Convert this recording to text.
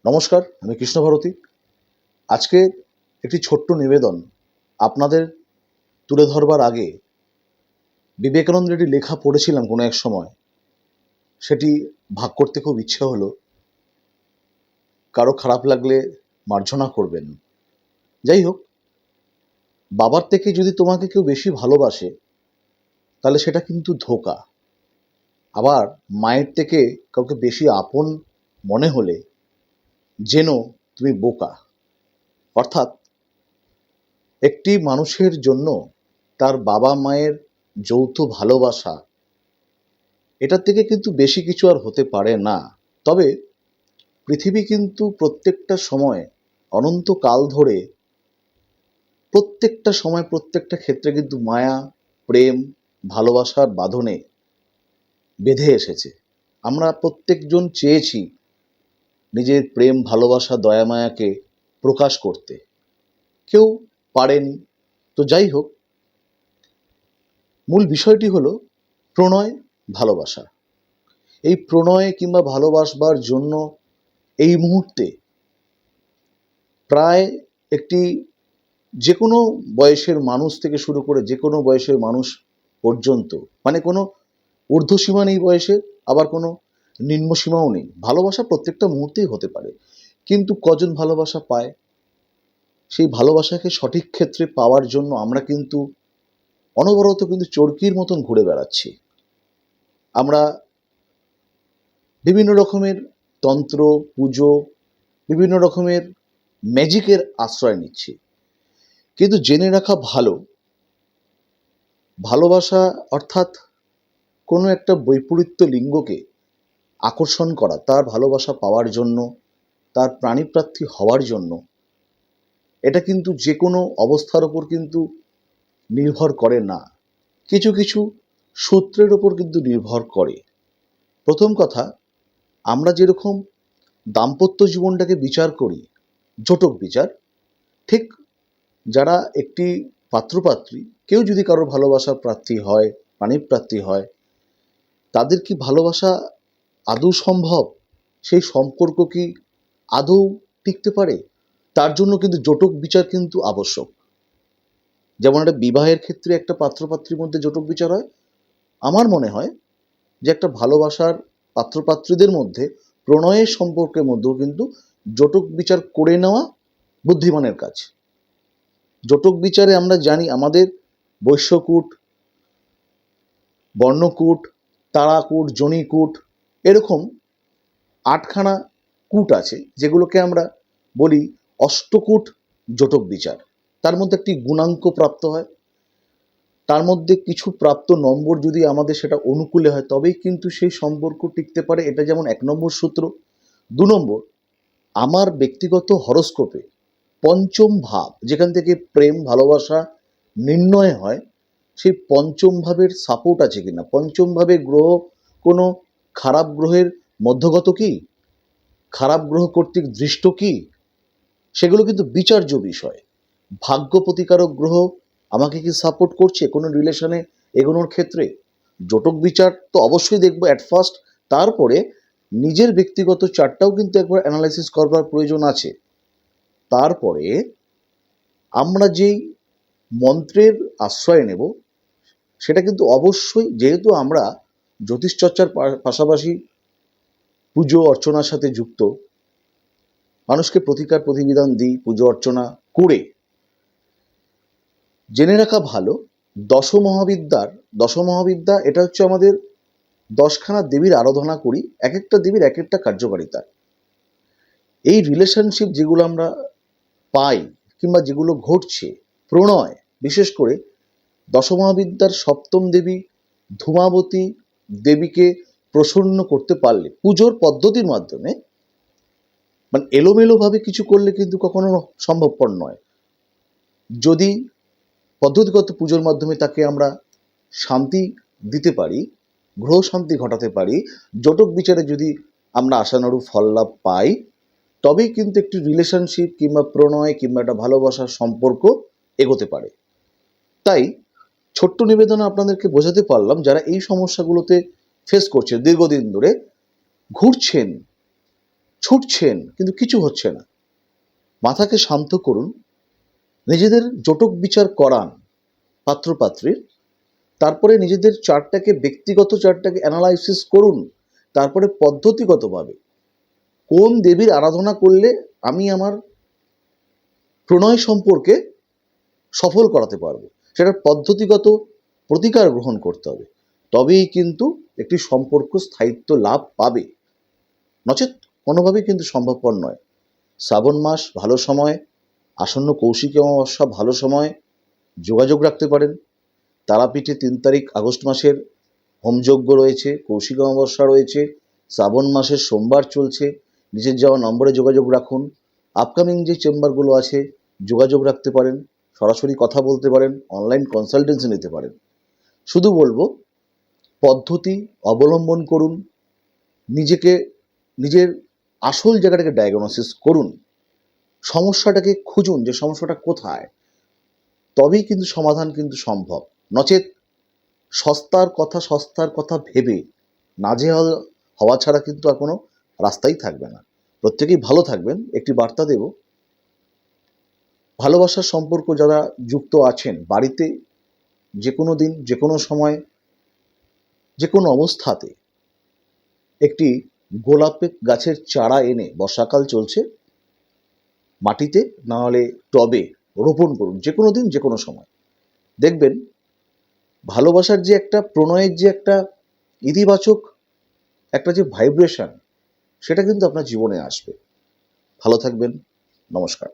নমস্কার, আমি কৃষ্ণভারতী। আজকে একটি ছোট্ট নিবেদন আপনাদের তুলে ধরবার আগে বিবেকানন্দের একটি লেখা পড়েছিলাম কোনো এক সময়, সেটি ভাগ করতে খুব ইচ্ছে হলো। কারো খারাপ লাগলে মার্জনা করবেন। যাই হোক, বাবার থেকে যদি তোমাকে কেউ বেশি ভালোবাসে তাহলে সেটা কিন্তু ধোঁকা। আবার মায়ের থেকে কাউকে বেশি আপন মনে হলে যেন তুমি বোকা। অর্থাৎ একটি মানুষের জন্য তার বাবা মায়ের যৌথ ভালোবাসা, এটার থেকে কিন্তু বেশি কিছু আর হতে পারে না। তবে পৃথিবী কিন্তু প্রত্যেকটা সময়, অনন্তকাল ধরে প্রত্যেকটা সময় প্রত্যেকটা ক্ষেত্রে কিন্তু মায়া, প্রেম, ভালোবাসার বাঁধনে বেঁধে এসেছে। আমরা প্রত্যেকজন চেয়েছি নিজের প্রেম, ভালোবাসা, দয়া মায়াকে প্রকাশ করতে, কেউ পারেনি। তো যাই হোক, মূল বিষয়টি হলো প্রণয়, ভালোবাসা। এই প্রণয় কিংবা ভালোবাসবার জন্য এই মুহূর্তে প্রায় একটি যে কোনো বয়সের মানুষ থেকে শুরু করে যে কোনো বয়সের মানুষ পর্যন্ত, মানে কোনো ঊর্ধ্বসীমা নেই বয়সের, আবার কোনো নিম্নসীমাও নেই। ভালোবাসা প্রত্যেকটা মুহূর্তেই হতে পারে, কিন্তু কজন ভালোবাসা পায়? সেই ভালোবাসাকে সঠিক ক্ষেত্রে পাওয়ার জন্য আমরা কিন্তু অনবরত কিন্তু চরকির মতন ঘুরে বেড়াচ্ছি। আমরা বিভিন্ন রকমের তন্ত্র, পুজো, বিভিন্ন রকমের ম্যাজিকের আশ্রয় নিচ্ছি। কিন্তু জেনে রাখা ভালো, ভালোবাসা অর্থাৎ কোনো একটা বৈপরীত্য লিঙ্গকে আকর্ষণ করা, তার ভালোবাসা পাওয়ার জন্য, তার প্রাণীপ্রার্থী হওয়ার জন্য, এটা কিন্তু যে কোনো অবস্থার ওপর কিন্তু নির্ভর করে না। কিছু কিছু সূত্রের ওপর কিন্তু নির্ভর করে। প্রথম কথা, আমরা যেরকম দাম্পত্য জীবনটাকে বিচার করি, জটক বিচার, ঠিক যারা একটি পাত্রপাত্রী, কেউ যদি কারোর ভালোবাসার প্রার্থী হয়, প্রাণীপ্রার্থী হয়, তাদের কি ভালোবাসা আদৌ সম্ভব? সেই সম্পর্ক কি আদৌ টিকতে পারে? তার জন্য কিন্তু জটক বিচার কিন্তু আবশ্যক। যেমন একটা বিবাহের ক্ষেত্রে একটা পাত্রপাত্রীর মধ্যে জটক বিচার হয়, আমার মনে হয় যে একটা ভালোবাসার পাত্রপাত্রীদের মধ্যে প্রণয়ের সম্পর্কের মধ্যেও কিন্তু জটক বিচার করে নেওয়া বুদ্ধিমানের কাজ। জটক বিচারে আমরা জানি আমাদের বৈশ্যকূট, বর্ণকূট, তারাকূট, জনিকূট, এরকম ৮খানা কূট আছে, যেগুলোকে আমরা বলি অষ্টকূট জটক বিচার। তার মধ্যে একটি গুণাঙ্ক প্রাপ্ত হয়, তার মধ্যে কিছু প্রাপ্ত নম্বর যদি আমাদের সেটা অনুকূলে হয় তবেই কিন্তু সেই সম্পর্ক টিকতে পারে। এটা যেমন ১ নম্বর সূত্র। ২ নম্বর, আমার ব্যক্তিগত হরস্কোপে পঞ্চম ভাব, যেখান থেকে প্রেম ভালোবাসা নির্ণয় হয়, সেই পঞ্চম ভাবের সাপোর্ট আছে কিনা, পঞ্চম ভাবে গ্রহ কোনো খারাপ গ্রহের মধ্যগত কি, খারাপ গ্রহ কর্তৃক দৃষ্ট কি, সেগুলো কিন্তু বিচার্য বিষয়। ভাগ্য প্রতিকারক গ্রহ আমাকে কি সাপোর্ট করছে কোনো রিলেশনে এগোনোর ক্ষেত্রে? জটক বিচার তো অবশ্যই দেখবো অ্যাট ফার্স্ট, তারপরে নিজের ব্যক্তিগত চার্টটাও কিন্তু একবার অ্যানালাইসিস করবার প্রয়োজন আছে। তারপরে আমরা যেই মন্ত্রের আশ্রয় নেব সেটা কিন্তু অবশ্যই, যেহেতু আমরা জ্যোতিষচর্চার পাশাপাশি পুজো অর্চনার সাথে যুক্ত, মানুষকে প্রতিকার প্রতিবিধান দিই পুজো অর্চনা করে। জেনে রাখা ভালো, দশমহাবিদ্যা এটা হচ্ছে আমাদের 10খানা দেবীর আরাধনা করি, এক একটা দেবীর এক একটা কার্যকারিতা। এই রিলেশনশিপ যেগুলো আমরা পাই কিংবা যেগুলো ঘটছে, প্রণয়, বিশেষ করে দশমহাবিদ্যার সপ্তম দেবী ধূমাবতী দেবীকে প্রসন্ন করতে পারলে পুজোর পদ্ধতির মাধ্যমে, মানে এলোমেলোভাবে কিছু করলে কিন্তু কখনো সম্ভবপর নয়। যদি পদ্ধতিগত পুজোর মাধ্যমে তাকে আমরা শান্তি দিতে পারি, গ্রহ শান্তি ঘটাতে পারি, জটক বিচারে যদি আমরা আশানুরূপ ফল লাভ পাই, তবেই কিন্তু একটি রিলেশনশিপ কিংবা প্রণয় কিংবা একটা ভালোবাসার সম্পর্ক এগোতে পারে। তাই ছোট্ট নিবেদনে আপনাদেরকে বোঝাতে পারলাম, যারা এই সমস্যাগুলোতে ফেস করছে, দীর্ঘদিন ধরে ঘুরছেন ছুটছেন কিন্তু কিছু হচ্ছে না। মাথাকে শান্ত করুন, নিজেদের জটক বিচার করান পাত্রপাত্রীর, তারপরে নিজেদের চার্টটাকে, ব্যক্তিগত চার্টটাকে অ্যানালাইসিস করুন, তারপরে পদ্ধতিগতভাবে কোন দেবীর আরাধনা করলে আমি আমার প্রণয় সম্পর্কে সফল করাতে পারবো, সেটার পদ্ধতিগত প্রতিকার গ্রহণ করতে হবে। তবেই কিন্তু একটি সম্পর্ক স্থায়িত্ব লাভ পাবে, নচেৎ কোনোভাবেই কিন্তু সম্ভবপর নয়। শ্রাবণ মাস ভালো সময়, আসন্ন কৌশিকী অমাবস্যা ভালো সময়, যোগাযোগ রাখতে পারেন। তারাপীঠে 3 তারিখ আগস্ট মাসের হোমযজ্ঞ রয়েছে, কৌশিকী অমাবস্যা রয়েছে, শ্রাবণ মাসের সোমবার চলছে। নিচের যাওয়া নম্বরে যোগাযোগ রাখুন। আপকামিং যে চেম্বারগুলো আছে যোগাযোগ রাখতে পারেন, সরাসরি কথা বলতে পারেন, অনলাইন কনসালটেন্সি নিতে পারেন। শুধু বলবো পদ্ধতি অবলম্বন করুন, নিজেকে, নিজের আসল জায়গাটাকে ডায়াগনোসিস করুন, সমস্যাটাকে খুঁজুন যে সমস্যাটা কোথায়, তবেই কিন্তু সমাধান কিন্তু সম্ভব। নচেৎ সস্তার কথা ভেবে নাজেহাল হওয়া ছাড়া কিন্তু আর কোনো রাস্তাই থাকবে না। প্রত্যেকেই ভালো থাকবেন। একটি বার্তা দেব, ভালোবাসার সম্পর্ক যারা যুক্ত আছেন, বাড়িতে যে কোনো দিন, যে কোনো সময়, যে কোনো অবস্থাতে একটি গোলাপের গাছের চারা এনে, বর্ষাকাল চলছে, মাটিতে না হলে টবে রোপণ করুন, যে কোনো দিন, যে কোনো সময়। দেখবেন ভালোবাসার যে একটা, প্রণয়ের যে একটা ইতিবাচক একটা যে ভাইব্রেশন, সেটা কিন্তু আপনার জীবনে আসবে। ভালো থাকবেন। নমস্কার।